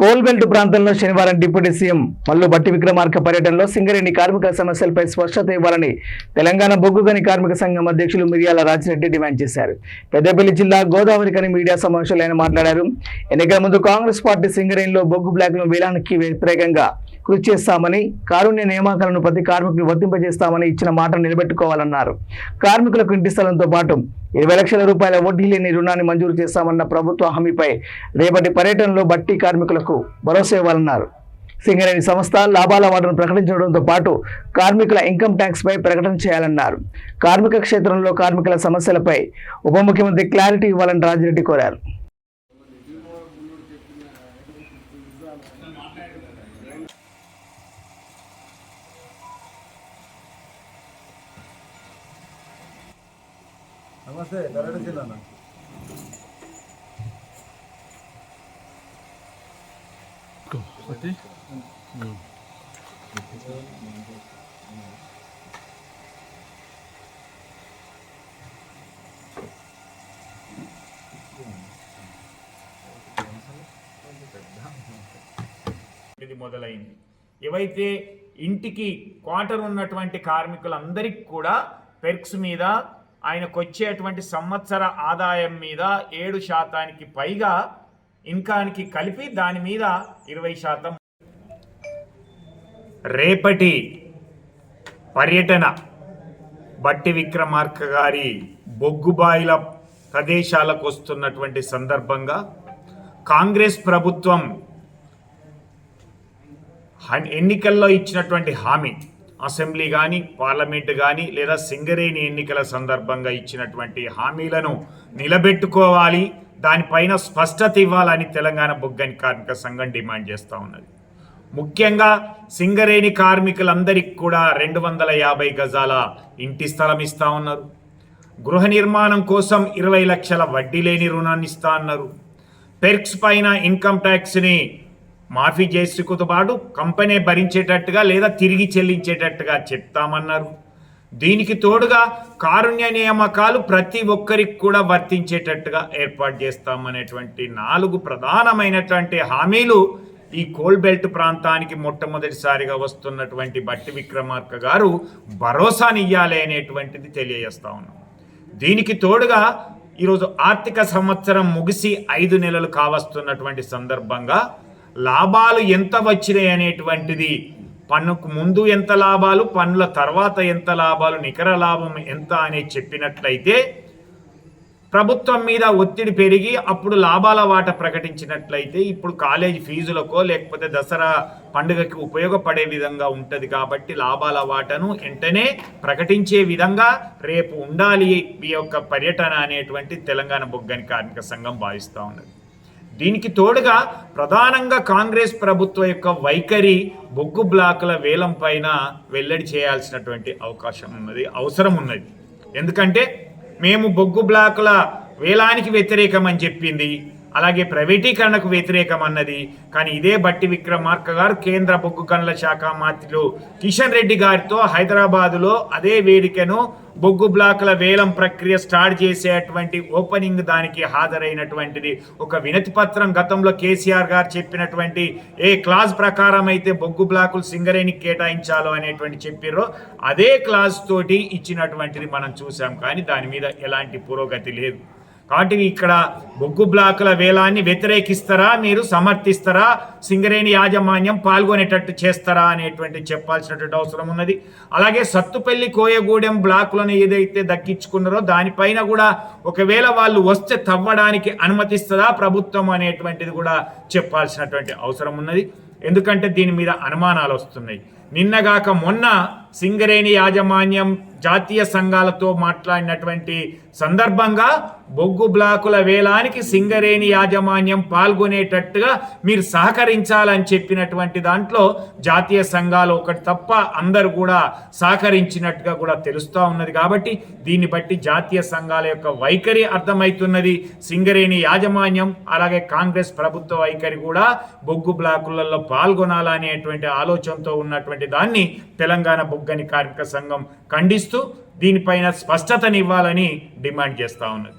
Coal belt ప్రాంతంలో శనివారం deputy CM Mallu Bhatti Vikramarka పర్యటనలో సింగరేణి కార్మిక సమస్యలపై స్పష్టత ఇవ్వాలని తెలంగాణ బొగ్గు గని కార్మిక సంఘం అధ్యక్షులు మిర్యాల రాజిరెడ్డి డిమాండ్ చేశారు. పెద్దపల్లి జిల్లా గోదావరి కని మీడియా సమావేశంలో ఆయన మాట్లాడారు. ఎన్నికల ముందు కాంగ్రెస్ పార్టీ సింగరేణిలో బొగ్గు బ్లాక్ను వేలానికి వ్యతిరేకంగా కృషి చేస్తామని, కారుణ్య నియామకాలను ప్రతి కార్మికులు వర్తింపజేస్తామని ఇచ్చిన మాటను నిలబెట్టుకోవాలన్నారు. కార్మికులకు ఇంటి స్థలంతో పాటు 20 లక్షల రూపాయల వడ్డీ లేని రుణాన్ని మంజూరు చేస్తామన్న ప్రభుత్వ హామీపై రేపటి పర్యటనలో బట్టి కార్మికులకు భరోసా ఇవ్వాలన్నారు. సింగరేణి సంస్థ లాభాల వాటాను ప్రకటించడంతో పాటు కార్మికుల ఇన్కమ్ ట్యాక్స్ పై ప్రకటన చేయాలన్నారు. కార్మిక క్షేత్రంలో కార్మికుల సమస్యలపై ఉప ముఖ్యమంత్రి క్లారిటీ ఇవ్వాలని రాజిరెడ్డి కోరారు. నమస్తే కరెక్ట్ జిల్లా ఇది మొదలైంది. ఏవైతే ఇంటికి క్వార్టర్ ఉన్నటువంటి కార్మికులందరికీ కూడా పెర్క్స్ మీద ఆయనకు వచ్చేటువంటి సంవత్సర ఆదాయం మీద 7% పైగా ఇన్కానికి కలిపి దాని మీద 20%. రేపటి పర్యటన భట్టి విక్రమార్క గారి బొగ్గుబాయిల ప్రదేశాలకు వస్తున్నటువంటి సందర్భంగా కాంగ్రెస్ ప్రభుత్వం ఎన్నికల్లో ఇచ్చినటువంటి హామీ, అసెంబ్లీ కానీ పార్లమెంటు కానీ లేదా సింగరేణి ఎన్నికల సందర్భంగా ఇచ్చినటువంటి హామీలను నిలబెట్టుకోవాలి, దానిపైన స్పష్టత ఇవ్వాలని తెలంగాణ బొగ్గు గని కార్మిక సంఘం డిమాండ్ చేస్తూ ఉన్నది. ముఖ్యంగా సింగరేణి కార్మికులందరికీ కూడా 250 గజాల ఇంటి స్థలం ఇస్తూ ఉన్నారు. గృహ నిర్మాణం కోసం 20 లక్షల వడ్డీ లేని రుణాన్ని ఇస్తా అన్నారు. పెర్క్స్ పైన ఇన్కమ్ ట్యాక్స్ని మాఫీ చేసుకుతో పాటు కంపెనీ భరించేటట్టుగా లేదా తిరిగి చెల్లించేటట్టుగా చెప్తామన్నారు. దీనికి తోడుగా కారుణ్య నియామకాలు ప్రతి ఒక్కరికి కూడా వర్తించేటట్టుగా ఏర్పాటు చేస్తామనేటువంటి 4 ప్రధానమైనటువంటి హామీలు ఈ కోల్బెల్ట్ ప్రాంతానికి మొట్టమొదటిసారిగా వస్తున్నటువంటి భట్టి విక్రమార్క గారు భరోసానియ్యాలి అనేటువంటిది తెలియజేస్తా ఉన్నాం. దీనికి తోడుగా ఈరోజు ఆర్థిక సంవత్సరం ముగిసి 5 నెలలు కావస్తున్నటువంటి సందర్భంగా లాభాలు ఎంత వచ్చినాయి అనేటువంటిది, పన్నుకు ముందు ఎంత లాభాలు, పన్నుల తర్వాత ఎంత లాభాలు, నికర లాభం ఎంత అనేది చెప్పినట్లయితే ప్రభుత్వం మీద ఒత్తిడి పెరిగి అప్పుడు లాభాల వాట ప్రకటించినట్లయితే ఇప్పుడు కాలేజీ ఫీజులకో లేకపోతే దసరా పండుగకి ఉపయోగపడే విధంగా ఉంటుంది. కాబట్టి లాభాల వాటను వెంటనే ప్రకటించే విధంగా రేపు ఉండాలి ఈ యొక్క పర్యటన అనేటువంటి తెలంగాణ బొగ్గు గని కార్మిక సంఘం భావిస్తూ ఉన్నది. దీనికి తోడుగా ప్రధానంగా కాంగ్రెస్ ప్రభుత్వం యొక్క వైఖరి బొగ్గు బ్లాకుల వేలం పైన వెల్లడి చేయాల్సినటువంటి అవసరం ఉన్నది. ఎందుకంటే మేము బొగ్గు బ్లాకుల వేలానికి వ్యతిరేకం అని చెప్పింది, అలాగే ప్రైవేటీకరణకు వ్యతిరేకం అన్నది. కానీ ఇదే భట్టి విక్రమార్క గారు కేంద్ర బొగ్గు గనుల శాఖ మంత్రులు కిషన్ రెడ్డి గారితో హైదరాబాదులో అదే వేదికను బొగ్గు బ్లాకుల వేలం ప్రక్రియ స్టార్ట్ చేసేటువంటి ఓపెనింగ్ దానికి హాజరైనటువంటిది ఒక వినతి పత్రం. గతంలో కేసీఆర్ గారు చెప్పినటువంటి ఏ క్లాజ్ ప్రకారం అయితే బొగ్గు బ్లాకులు సింగరేణికి కేటాయించాలో అనేటువంటి చెప్పారో అదే క్లాజ్ తోటి ఇచ్చినటువంటిది మనం చూసాం. కానీ దాని మీద ఎలాంటి పురోగతి లేదు. కాబట్టి ఇక్కడ బొగ్గు బ్లాకుల వేలాన్ని వ్యతిరేకిస్తారా, మీరు సమర్థిస్తారా, సింగరేణి యాజమాన్యం పాల్గొనేటట్టు చేస్తారా అనేటువంటి చెప్పాల్సినటువంటి అవసరం ఉన్నది. అలాగే సత్తుపల్లి కోయగూడెం బ్లాకులను ఏదైతే దక్కించుకున్నారో దానిపైన కూడా ఒకవేళ వాళ్ళు వస్తే తవ్వడానికి అనుమతిస్తుందా ప్రభుత్వం అనేటువంటిది కూడా చెప్పాల్సినటువంటి అవసరం ఉన్నది. ఎందుకంటే దీని మీద అనుమానాలు వస్తున్నాయి. నిన్నగాక మొన్న సింగరేణి యాజమాన్యం జాతీయ సంఘాలతో మాట్లాడినటువంటి సందర్భంగా బొగ్గు బ్లాకుల వేలానికి సింగరేణి యాజమాన్యం పాల్గొనేటట్టుగా మీరు సహకరించాలని చెప్పినటువంటి దాంట్లో జాతీయ సంఘాలు ఒకటి తప్ప అందరూ కూడా సహకరించినట్టుగా కూడా తెలుస్తూ ఉన్నది. కాబట్టి దీన్ని బట్టి జాతీయ సంఘాల యొక్క వైఖరి అర్థమవుతున్నది. సింగరేణి యాజమాన్యం అలాగే కాంగ్రెస్ ప్రభుత్వ వైఖరి కూడా బొగ్గు బ్లాకులలో పాల్గొనాలనేటువంటి ఆలోచనతో ఉన్నటువంటి దాన్ని తెలంగాణ బొగ్గు గని కార్మిక సంఘం ఖండిస్తూ దీనిపైన స్పష్టతనివ్వాలని డిమాండ్ చేస్తూ ఉన్నది.